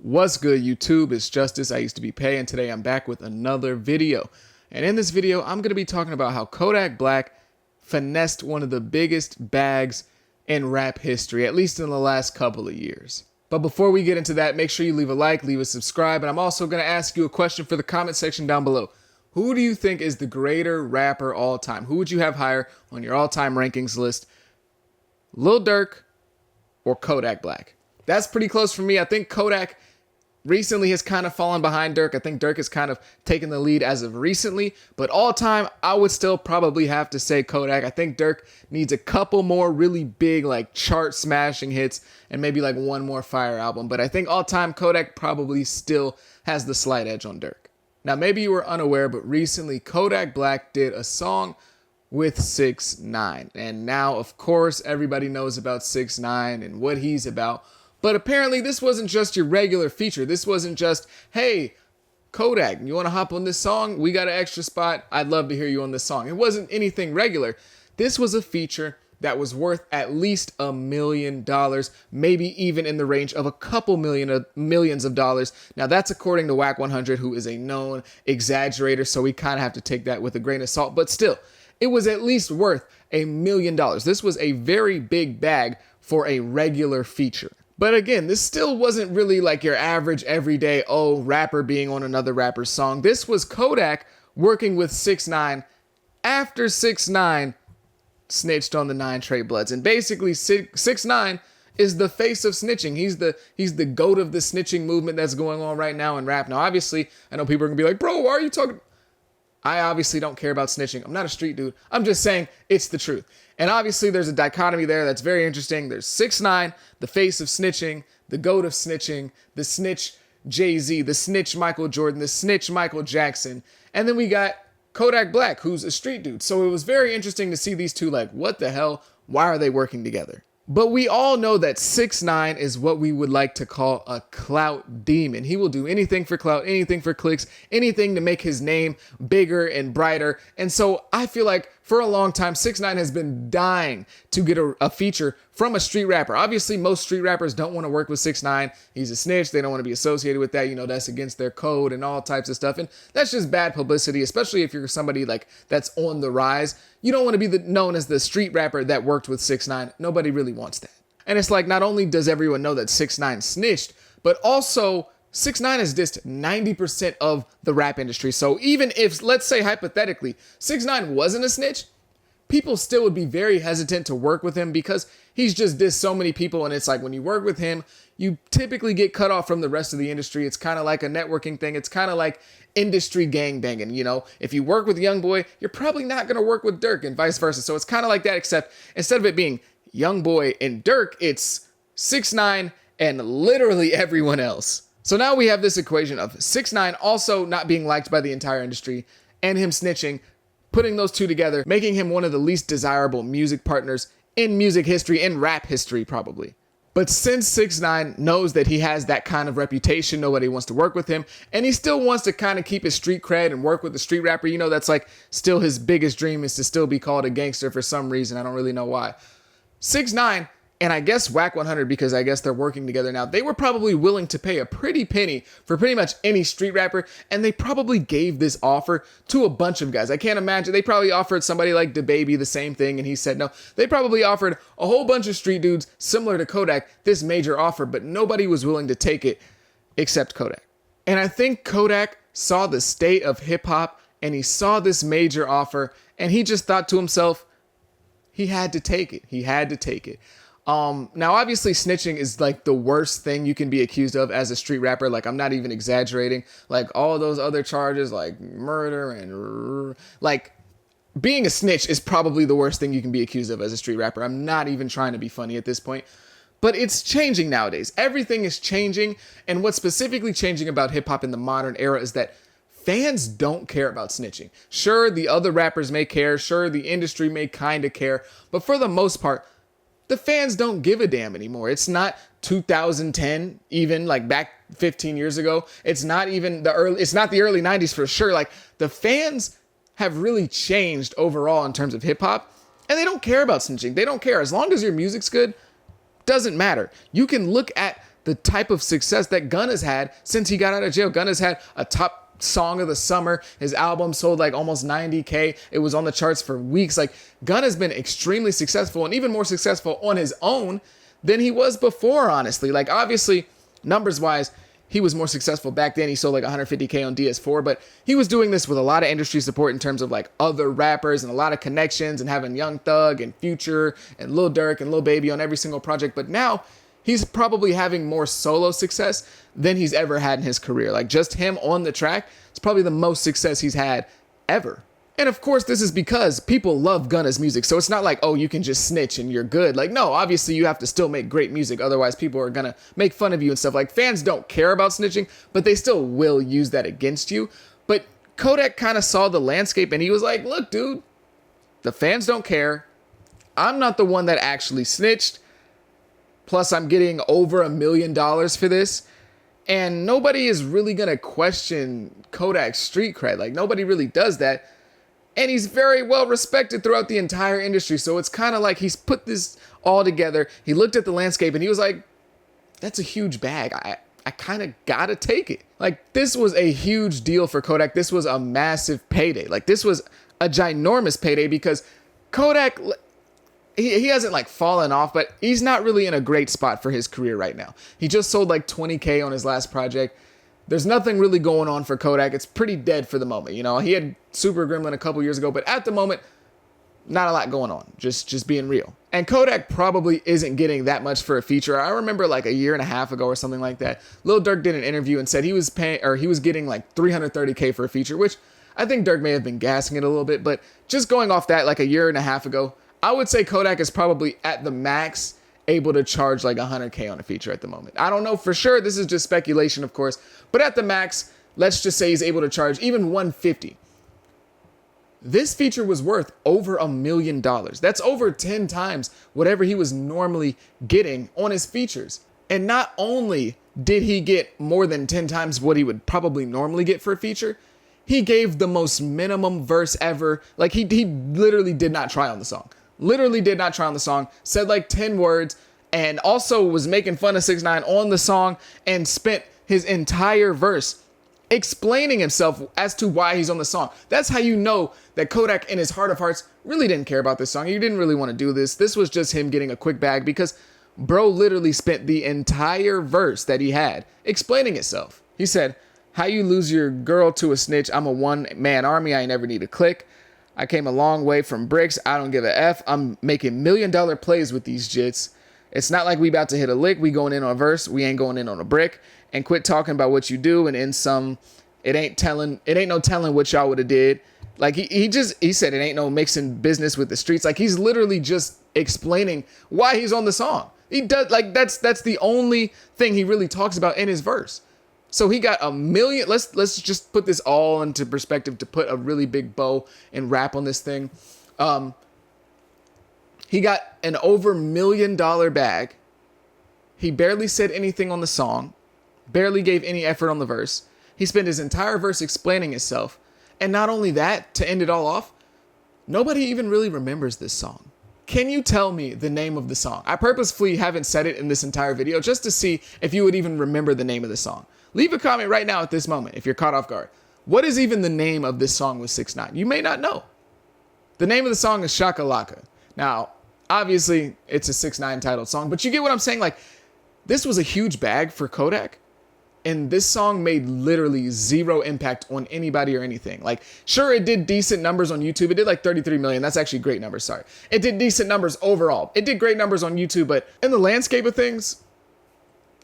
What's good, YouTube? It's Justice. I used to be Pay, and today I'm back with another video. And in this video, I'm going to be talking about how Kodak Black finessed one of the biggest bags in rap history, at least in the last couple of years. But before we get into that, make sure you leave a like, leave a subscribe, and I'm also going to ask you a question for the comment section down below. Who do you think is the greater rapper all time? Who would you have higher on your all-time rankings list? Lil Durk or Kodak Black? That's pretty close for me. I think Kodak recently has kind of fallen behind Durk. I think Durk has kind of taken the lead as of recently, but all time, I would still probably have to say Kodak. I think Durk needs a couple more really big, like chart smashing hits and maybe like one more fire album. But I think all time, Kodak probably still has the slight edge on Durk. Now, maybe you were unaware, but recently Kodak Black did a song with 6ix9ine. And now, of course, everybody knows about 6ix9ine and what he's about. But apparently this wasn't just your regular feature. This wasn't just, hey, Kodak, you want to hop on this song? We got an extra spot. I'd love to hear you on this song. It wasn't anything regular. This was a feature that was worth at least $1 million, maybe even in the range of a couple millions of dollars. Now that's according to Wack100, who is a known exaggerator, so we kind of have to take that with a grain of salt. But still, it was at least worth $1 million. This was a very big bag for a regular feature. But again, this still wasn't really like your average everyday, oh, rapper being on another rapper's song. This was Kodak working with 6ix9ine after 6ix9ine snitched on the 9 Trey Bloods. And basically 6ix9ine is the face of snitching. He's the goat of the snitching movement that's going on right now in rap. Now, obviously, I know people are gonna be like, bro, why are you talking? I obviously don't care about snitching. I'm not a street dude. I'm just saying it's the truth. And obviously there's a dichotomy there that's very interesting. There's 6ix9ine, the face of snitching, the goat of snitching, the snitch Jay-Z, the snitch Michael Jordan, the snitch Michael Jackson. And then we got Kodak Black, who's a street dude. So it was very interesting to see these two like, what the hell? Why are they working together? But we all know that 6ix9ine is what we would like to call a clout demon. He will do anything for clout, anything for clicks, anything to make his name bigger and brighter. And so I feel like for a long time, 6ix9ine has been dying to get a feature from a street rapper. Obviously, most street rappers don't want to work with 6ix9ine. He's a snitch. They don't want to be associated with that. You know, that's against their code and all types of stuff. And that's just bad publicity, especially if you're somebody like that's on the rise. You don't want to be known as the street rapper that worked with 6ix9ine. Nobody really wants that. And it's like, not only does everyone know that 6ix9ine snitched, but also 6ix9ine has dissed 90% of the rap industry. So even if, let's say hypothetically, 6ix9ine wasn't a snitch, people still would be very hesitant to work with him because he's just dissed so many people. And it's like, when you work with him, you typically get cut off from the rest of the industry. It's kind of like a networking thing. It's kind of like industry gangbanging. You know, if you work with Youngboy, you're probably not going to work with Durk and vice versa. So it's kind of like that, except instead of it being Youngboy and Durk, it's 6ix9ine and literally everyone else. So now we have this equation of 6ix9ine also not being liked by the entire industry and him snitching, putting those two together, making him one of the least desirable music partners in music history, in rap history probably. But since 6ix9ine knows that he has that kind of reputation, nobody wants to work with him, and he still wants to kind of keep his street cred and work with the street rapper, you know, that's like still his biggest dream is to still be called a gangster for some reason. I don't really know why. 6ix9ine, and I guess Wack100, because I guess they're working together now, they were probably willing to pay a pretty penny for pretty much any street rapper, and they probably gave this offer to a bunch of guys. I can't imagine. They probably offered somebody like DaBaby the same thing, and he said no. They probably offered a whole bunch of street dudes similar to Kodak this major offer, but nobody was willing to take it except Kodak. And I think Kodak saw the state of hip-hop, and he saw this major offer, and he just thought to himself, he had to take it. He had to take it. Now, obviously, snitching is like the worst thing you can be accused of as a street rapper. Like, I'm not even exaggerating. Like, all those other charges, like murder and like being a snitch is probably the worst thing you can be accused of as a street rapper. I'm not even trying to be funny at this point. But it's changing nowadays. Everything is changing. And what's specifically changing about hip hop in the modern era is that fans don't care about snitching. Sure, the other rappers may care. Sure, the industry may kind of care. But for the most part, the fans don't give a damn anymore. It's not 2010, even like back 15 years ago. It's not even the early 90s for sure. Like the fans have really changed overall in terms of hip hop, and they don't care about snitching. They don't care. As long as your music's good, doesn't matter. You can look at the type of success that Gunna's had since he got out of jail. Gunna's had a top song of the summer. His album sold like almost 90K. It was on the charts for weeks. Like, Gunna's been extremely successful, and even more successful on his own than he was before, honestly. Like, obviously, numbers wise, he was more successful back then. He sold like 150K on DS4, but he was doing this with a lot of industry support in terms of like other rappers and a lot of connections, and having Young Thug and Future and Lil Durk and Lil Baby on every single project. But now he's probably having more solo success than he's ever had in his career. Like, just him on the track, it's probably the most success he's had ever. And of course, this is because people love Gunna's music. So it's not like, oh, you can just snitch and you're good. Like, no, obviously you have to still make great music. Otherwise, people are going to make fun of you and stuff. Like, fans don't care about snitching, but they still will use that against you. But Kodak kind of saw the landscape, and he was like, look, dude, the fans don't care. I'm not the one that actually snitched. Plus, I'm getting over $1 million for this. And nobody is really going to question Kodak's street cred. Like, nobody really does that. And he's very well respected throughout the entire industry. So it's kind of like he's put this all together. He looked at the landscape and he was like, that's a huge bag. I kind of got to take it. Like, this was a huge deal for Kodak. This was a massive payday. Like, this was a ginormous payday because Kodak, he hasn't like fallen off, but he's not really in a great spot for his career right now. He just sold like 20K on his last project. There's nothing really going on for Kodak. It's pretty dead for the moment. You know, he had Super Gremlin a couple years ago, but at the moment, not a lot going on. Just being real. And Kodak probably isn't getting that much for a feature. I remember like a year and a half ago or something like that, Lil Durk did an interview and said he was getting like 330K for a feature, which I think Durk may have been gassing it a little bit, but just going off that like a year and a half ago, I would say Kodak is probably at the max able to charge like 100K on a feature at the moment. I don't know for sure. This is just speculation, of course, but at the max, let's just say he's able to charge even 150. This feature was worth over $1 million. That's over 10 times whatever he was normally getting on his features. And not only did he get more than 10 times what he would probably normally get for a feature, he gave the most minimum verse ever. Like, he literally did not try on the song. Literally did not try on the song, said like 10 words, and also was making fun of 6ix9ine on the song, and spent his entire verse explaining himself as to why he's on the song. That's how you know that Kodak, in his heart of hearts, really didn't care about this song. He didn't really want to do this. This was just him getting a quick bag, because bro literally spent the entire verse that he had explaining himself. He said, how you lose your girl to a snitch? I'm a one-man army. I ain't never need a click. I came a long way from bricks. I don't give a F. I'm making $1 million plays with these jits. It's not like we about to hit a lick. We going in on a verse. We ain't going in on a brick. And quit talking about what you do. And in some, it ain't no telling what y'all would have did. Like, he said it ain't no mixing business with the streets. Like, he's literally just explaining why he's on the song. He does, like, that's the only thing he really talks about in his verse. So he got $1 million. Let's just put this all into perspective to put a really big bow and wrap on this thing. He got an over $1 million bag. He barely said anything on the song, barely gave any effort on the verse. He spent his entire verse explaining himself. And not only that, to end it all off, nobody even really remembers this song. Can you tell me the name of the song? I purposefully haven't said it in this entire video just to see if you would even remember the name of the song. Leave a comment right now at this moment if you're caught off guard. What is even the name of this song with 6ix9ine? You may not know. The name of the song is Shakalaka. Now, obviously, it's a 6ix9ine titled song, but you get what I'm saying? Like, this was a huge bag for Kodak, and this song made literally zero impact on anybody or anything. Like, sure, it did decent numbers on YouTube. It did like 33 million. That's actually great numbers, sorry. It did decent numbers overall. It did great numbers on YouTube, but in the landscape of things,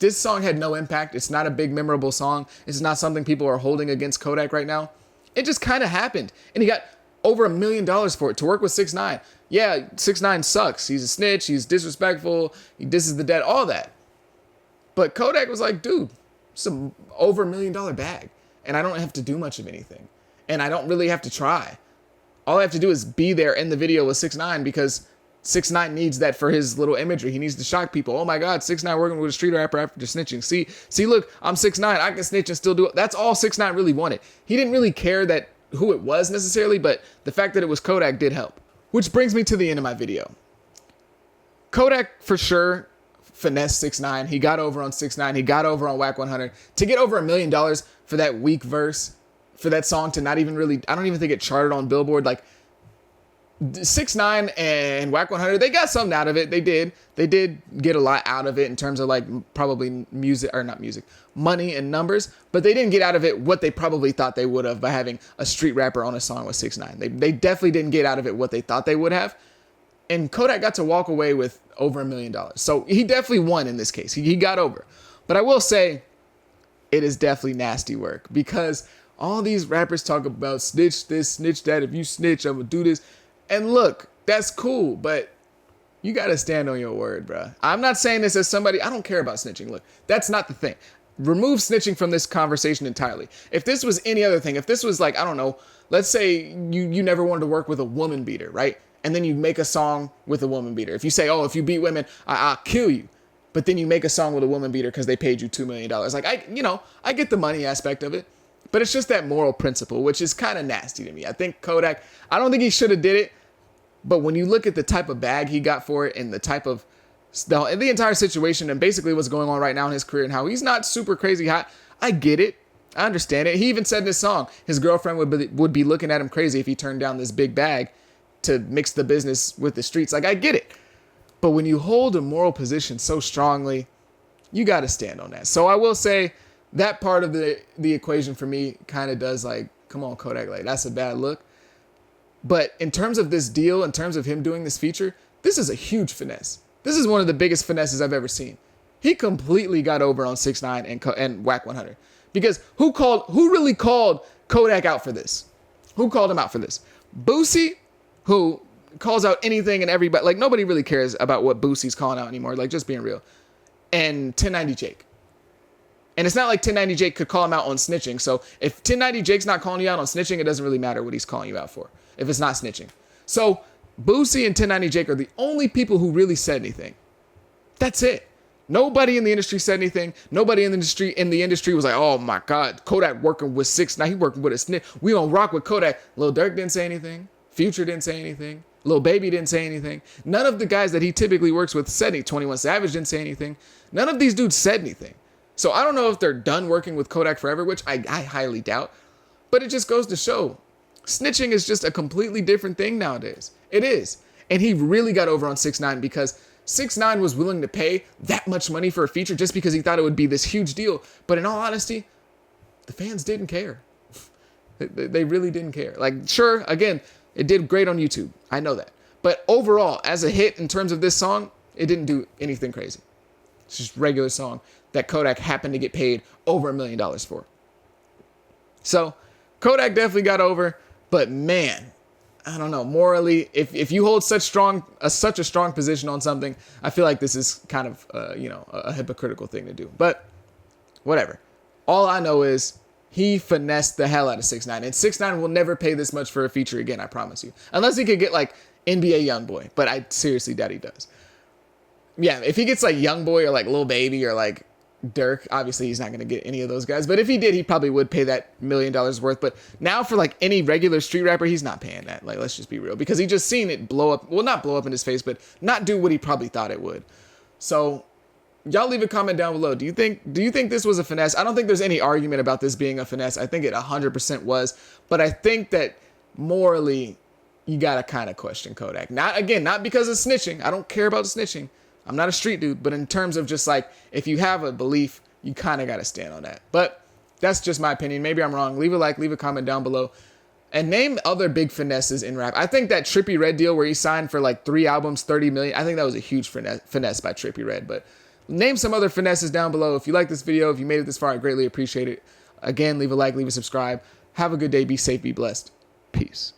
this song had no impact. It's not a big, memorable song. It's not something people are holding against Kodak right now. It just kind of happened. And he got over $1 million for it to work with 6ix9ine. Yeah, 6ix9ine sucks. He's a snitch. He's disrespectful. He disses the dead, all that. But Kodak was like, dude, it's an over $1 million bag. And I don't have to do much of anything. And I don't really have to try. All I have to do is be there in the video with 6ix9ine, because 6ix9ine needs that for his little imagery. He needs to shock people. Oh my God, 6ix9ine working with a street rapper after snitching. See, look, I'm 6ix9ine. I can snitch and still do it. That's all 6ix9ine really wanted. He didn't really care that who it was necessarily, but the fact that it was Kodak did help. Which brings me to the end of my video. Kodak, for sure, finesse 6ix9ine. He got over on 6ix9ine. He got over on Wack100. To get over $1 million for that weak verse, for that song to not even really, I don't even think it charted on Billboard. Like 6ix9ine and Wack100, they got something out of it. They did get a lot out of it in terms of like probably music, or not music, money and numbers, but they didn't get out of it what they probably thought they would have by having a street rapper on a song with 6ix9ine. They definitely didn't get out of it what they thought they would have. And Kodak got to walk away with over $1 million. So he definitely won in this case. He got over. But I will say it is definitely nasty work, because all these rappers talk about snitch this, snitch that. If you snitch, I'm gonna do this. And look, that's cool, but you got to stand on your word, bro. I'm not saying this as somebody, I don't care about snitching. Look, that's not the thing. Remove snitching from this conversation entirely. If this was any other thing, if this was like, I don't know, let's say you never wanted to work with a woman beater, right? And then you make a song with a woman beater. If you say, oh, if you beat women, I'll kill you. But then you make a song with a woman beater because they paid you $2 million. Like, I get the money aspect of it. But it's just that moral principle, which is kind of nasty to me. I think Kodak, I don't think he should have did it. But when you look at the type of bag he got for it, and the type of the entire situation, and basically what's going on right now in his career, and how he's not super crazy hot, I get it. I understand it. He even said in this song, his girlfriend would be looking at him crazy if he turned down this big bag to mix the business with the streets. Like, I get it. But when you hold a moral position so strongly, you got to stand on that. So I will say that part of the equation for me kind of does, like, come on, Kodak, like, that's a bad look. But in terms of this deal, in terms of him doing this feature, this is a huge finesse. This is one of the biggest finesses I've ever seen. He completely got over on 6ix9ine and Wack100. Because who really called Kodak out for this? Who called him out for this? Boosie, who calls out anything and everybody. Like, nobody really cares about what Boosie's calling out anymore. Like, just being real. And 1090 Jake. And it's not like 1090 Jake could call him out on snitching. So if 1090 Jake's not calling you out on snitching, it doesn't really matter what he's calling you out for, if it's not snitching. So Boosie and 1090 Jake are the only people who really said anything. That's it. Nobody in the industry said anything. Nobody in the industry was like, oh my God, Kodak working with 6ix9ine. He working with a snitch. We don't rock with Kodak. Lil Durk didn't say anything. Future didn't say anything. Lil Baby didn't say anything. None of the guys that he typically works with said anything. 21 Savage didn't say anything. None of these dudes said anything. So I don't know if they're done working with Kodak forever, which I highly doubt. But it just goes to show, snitching is just a completely different thing nowadays. It is. And he really got over on 6ix9ine, because 6ix9ine was willing to pay that much money for a feature just because he thought it would be this huge deal. But in all honesty, the fans didn't care. They really didn't care. Like, sure, again, it did great on YouTube. I know that. But overall, as a hit in terms of this song, it didn't do anything crazy. It's just a regular song that Kodak happened to get paid over $1 million for. So Kodak definitely got over, but man, I don't know. Morally, if you hold such a strong position on something, I feel like this is kind of a hypocritical thing to do. But whatever. All I know is he finessed the hell out of 6ix9ine, and 6ix9ine will never pay this much for a feature again. I promise you, unless he could get like NBA YoungBoy, but I seriously doubt he does. Yeah, if he gets like YoungBoy or like Lil Baby or like Durk, obviously he's not going to get any of those guys. But if he did, he probably would pay that $1 million worth. But now for like any regular street rapper, he's not paying that. Like, let's just be real, because he just seen it blow up. Well, not blow up in his face, but not do what he probably thought it would. So y'all leave a comment down below. Do you think this was a finesse? I don't think there's any argument about this being a finesse. I think it 100% was. But I think that morally, you got to kind of question Kodak. Not because of snitching. I don't care about snitching. I'm not a street dude, but in terms of just like, if you have a belief, you kind of got to stand on that. But that's just my opinion. Maybe I'm wrong. Leave a like, leave a comment down below, and name other big finesses in rap. I think that Trippie Redd deal where he signed for like 3 albums, 30 million. I think that was a huge finesse by Trippie Redd. But name some other finesses down below. If you like this video, if you made it this far, I greatly appreciate it. Again, leave a like, leave a subscribe. Have a good day. Be safe, be blessed. Peace.